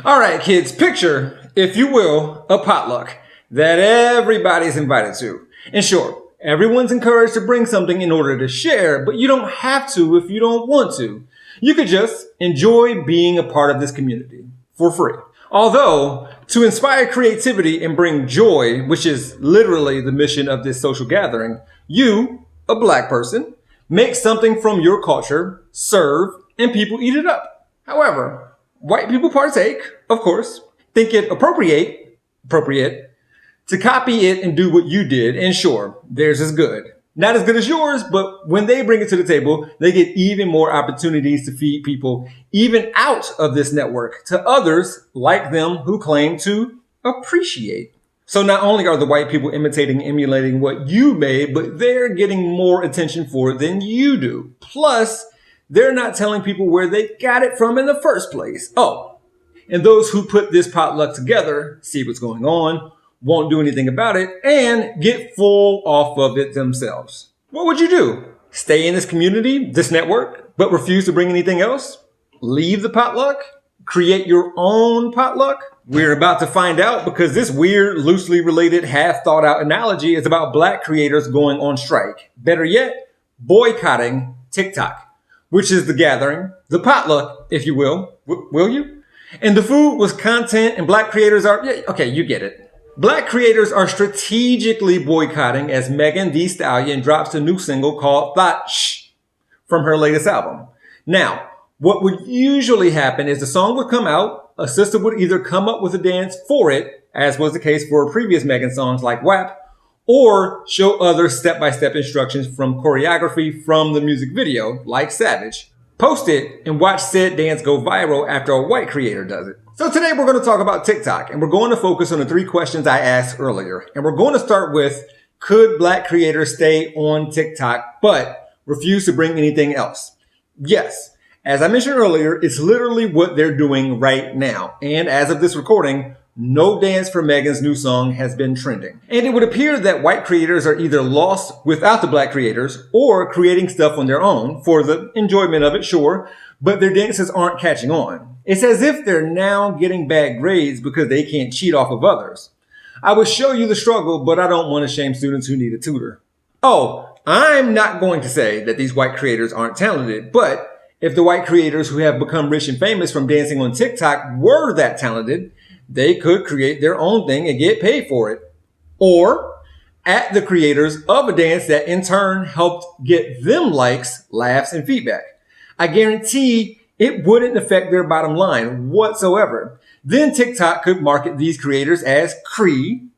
All right, kids, picture, if you will, a potluck that everybody's invited to. And sure, everyone's encouraged to bring something in order to share, but you don't have to if you don't want to. You could just enjoy being a part of this community for free. Although, to inspire creativity and bring joy, which is literally the mission of this social gathering, you, a black person, make something from your culture, serve, and people eat it up. However, white people partake, of course, think it appropriate to copy it and do what you did, and sure, theirs is good. Not as good as yours, but when they bring it to the table, they get even more opportunities to feed people, even out of this network, to others like them who claim to appreciate. So not only are the white people imitating and emulating what you made, but they're getting more attention for it than you do. Plus, they're not telling people where they got it from in the first place. Oh, and those who put this potluck together see what's going on, won't do anything about it, and get full off of it themselves. What would you do? Stay in this community, this network, but refuse to bring anything else? Leave the potluck? Create your own potluck? We're about to find out, because this weird, loosely related, half thought out analogy is about black creators going on strike. Better yet, boycotting TikTok, which is the gathering, the potluck, if you will. Will you? And the food was content, and black creators are, yeah, okay, you get it. Black creators are strategically boycotting as Megan Thee Stallion drops a new single called Thot Sh from her latest album. Now, what would usually happen is the song would come out, a sister would either come up with a dance for it, as was the case for previous Megan songs like WAP, or show other step-by-step instructions from choreography from the music video, like Savage. Post it and watch said dance go viral after a white creator does it. So today we're going to talk about TikTok, and we're going to focus on the 3 questions I asked earlier. And we're going to start with, could black creators stay on TikTok but refuse to bring anything else? Yes. As I mentioned earlier, it's literally what they're doing right now. And as of this recording, no dance for Megan's new song has been trending. And it would appear that white creators are either lost without the black creators or creating stuff on their own for the enjoyment of it, sure, but their dances aren't catching on. It's as if they're now getting bad grades because they can't cheat off of others. I would show you the struggle, but I don't want to shame students who need a tutor. Oh, I'm not going to say that these white creators aren't talented, but if the white creators who have become rich and famous from dancing on TikTok were that talented, they could create their own thing and get paid for it. Or at the creators of a dance that in turn helped get them likes, laughs, and feedback. I guarantee it wouldn't affect their bottom line whatsoever. Then TikTok could market these creators as creators,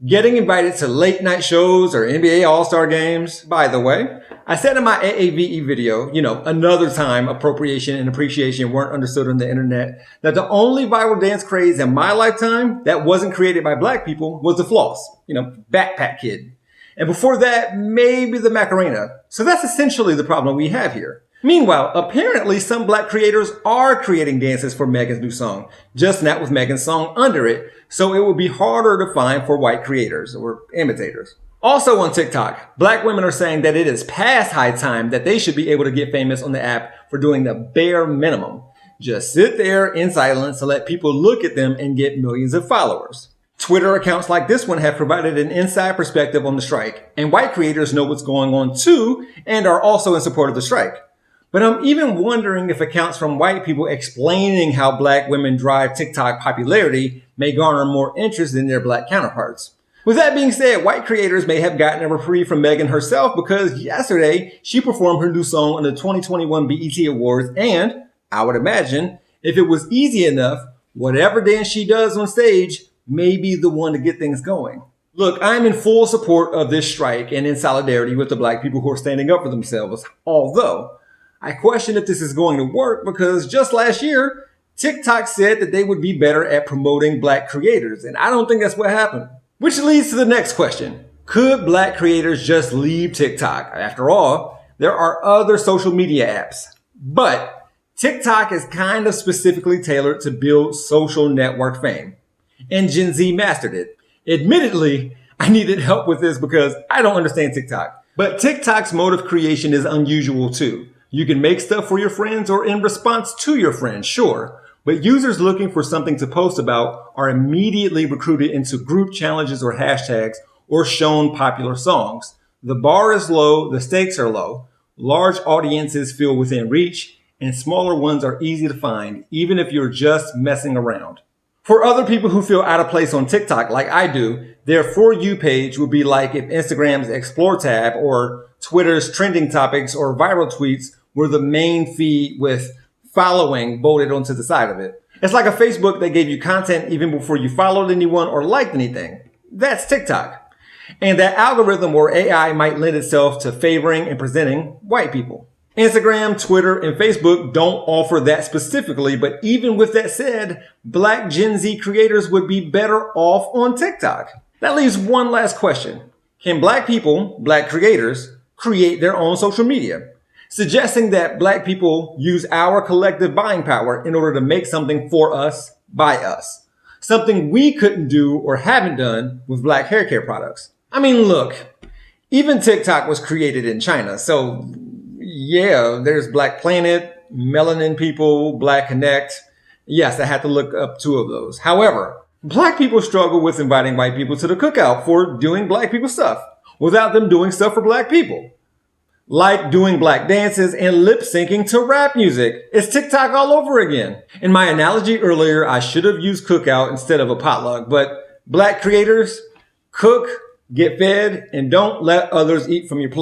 getting invited to late night shows or NBA All-Star games. By the way, I said in my AAVE video, another time appropriation and appreciation weren't understood on the internet, that the only viral dance craze in my lifetime that wasn't created by black people was the floss, backpack kid. And before that, maybe the Macarena. So that's essentially the problem we have here. Meanwhile, apparently some black creators are creating dances for Megan's new song, just not with Megan's song under it, so it would be harder to find for white creators or imitators. Also on TikTok, black women are saying that it is past high time that they should be able to get famous on the app for doing the bare minimum. Just sit there in silence and let people look at them and get millions of followers. Twitter accounts like this one have provided an inside perspective on the strike, and white creators know what's going on too and are also in support of the strike. But I'm even wondering if accounts from white people explaining how black women drive TikTok popularity may garner more interest than their black counterparts. With that being said, white creators may have gotten a reprieve from Megan herself because yesterday she performed her new song on the 2021 BET Awards, and I would imagine if it was easy enough, whatever dance she does on stage may be the one to get things going. Look, I'm in full support of this strike and in solidarity with the black people who are standing up for themselves, although I question if this is going to work because just last year, TikTok said that they would be better at promoting black creators, and I don't think that's what happened. Which leads to the next question. Could black creators just leave TikTok? After all, there are other social media apps. But TikTok is kind of specifically tailored to build social network fame. And Gen Z mastered it. Admittedly, I needed help with this because I don't understand TikTok. But TikTok's mode of creation is unusual too. You can make stuff for your friends or in response to your friends, sure. But users looking for something to post about are immediately recruited into group challenges or hashtags or shown popular songs. The bar is low, the stakes are low, large audiences feel within reach, and smaller ones are easy to find, even if you're just messing around. For other people who feel out of place on TikTok like I do, their For You page would be like if Instagram's Explore tab or Twitter's trending topics or viral tweets were the main feed with following bolted onto the side of it. It's like a Facebook that gave you content even before you followed anyone or liked anything. That's TikTok. And that algorithm or AI might lend itself to favoring and presenting white people. Instagram, Twitter, and Facebook don't offer that specifically, but even with that said, Black Gen Z creators would be better off on TikTok. That leaves one last question. Can Black people, Black creators, create their own social media? Suggesting that Black people use our collective buying power in order to make something for us, by us. Something we couldn't do or haven't done with Black hair care products. I mean, look, even TikTok was created in China, so yeah, there's Black Planet, Melanin People, Black Connect. Yes, I had to look up 2 of those. However, Black people struggle with inviting white people to the cookout for doing Black people stuff without them doing stuff for Black people. Like doing Black dances and lip syncing to rap music. It's TikTok all over again. In my analogy earlier, I should have used Cookout instead of a potluck, but Black creators, cook, get fed, and don't let others eat from your plate.